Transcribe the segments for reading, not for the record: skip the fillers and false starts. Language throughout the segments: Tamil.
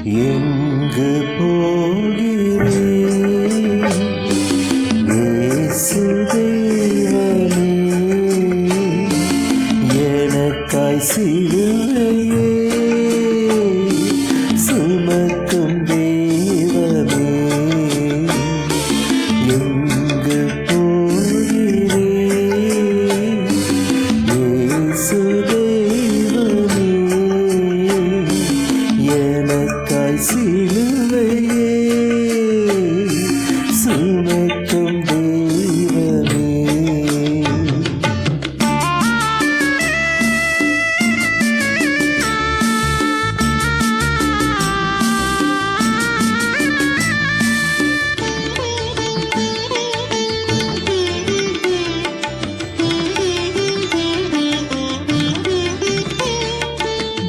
எங்கு போகிறேன் இயேசு தேவனே, எனக்காய் சிலுவையே சுமக்கும் தேவனே. எங்கு போகிறேன் இயேசு தேவனே, எனக்காய் சிலுவையே சுமக்கும் தேவனே.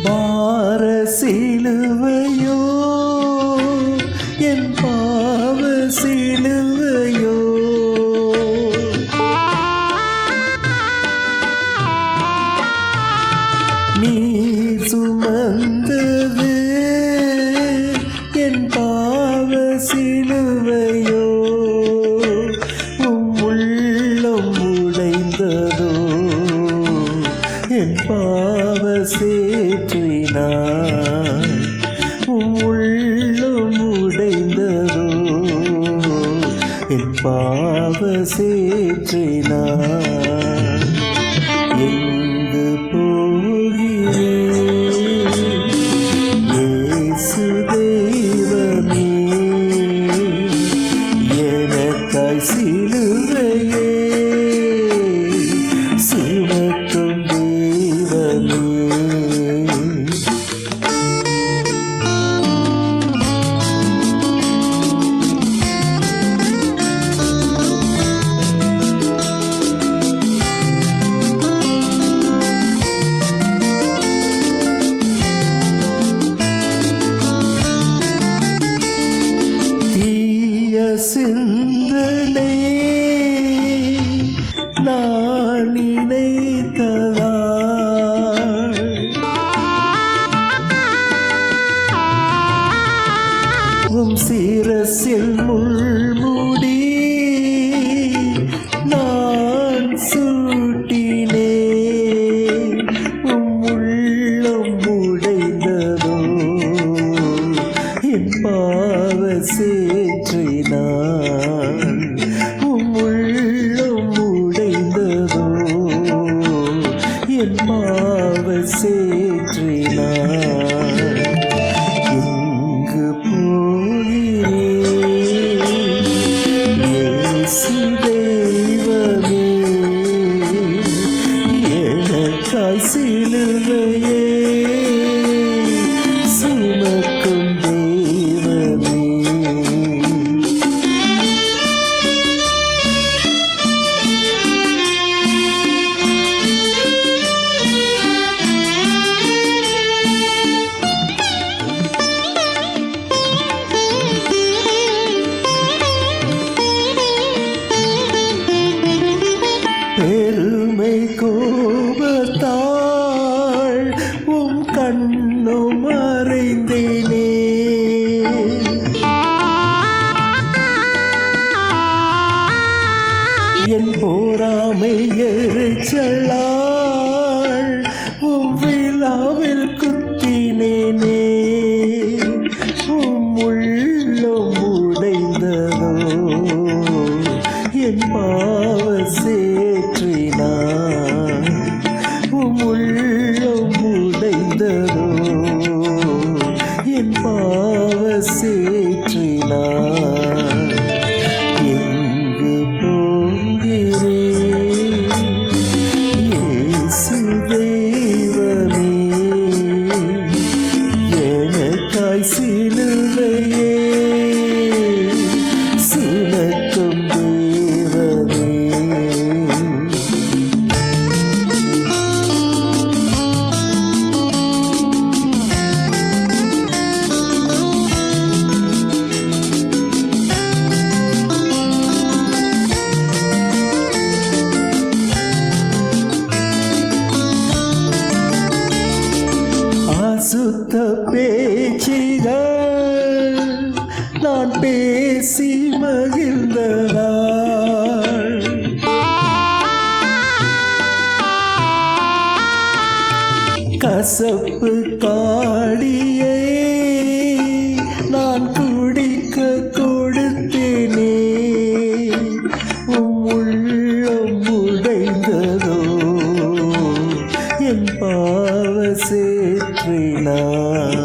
பார சிலுவையோ என் பாவ சிலுவையோ, நீ சுமந்தது என் பாவ சிலுவையோ, உம் உள்ளம் உடைந்ததோ என் பாவ சேற்றினாய், உம் உள்ளம் உடைந்ததோ என் பாவ சேற்றினாய். எங்கு போகிறேன் இயேசு தேவனே, எனக்காய் சிலுவையே சுமக்கும் தேவனே. தீய சிந்தனை நான் நினைத்ததால், உம் சிரசில் முள்முடி நான் சூட்டினேன், உம் உள்ளம் உடைந்ததோ என் பாவ சேற்றினான், உம் உள்ளம் உடைந்ததோ என் பாவ சேற்றினான். எங்கு போகிறேன் இயேசு தேவனே, எனக்காய் சிலுவையே சுமக்கும் தேவனே. பெருமை கோபத்தால் உம் கண்ணும் மறைந்தேனே, என் போராமை எரிச்சலால் உம் விழாவில் குத்தினேனே, உம் உள்ளம் உடைந்ததோ என் பாவ சேற்றினான், உம் உள்ளம் உடைந்ததோ என் பாவ சேற்றினான். எங்கு போகிறேன் இயேசு தேவனே, எனக்காய் சிலுவையே சுமக்கும் தேவனே. அசுத்த பேச்சிகள் நான் பேசி மகிழ்ந்த நாள். கசப்பு காடியை நான் குடிக்க கொடுத்தேனே, உள்ளம் உடைந்ததோ என் பாவ சேற்றினார்.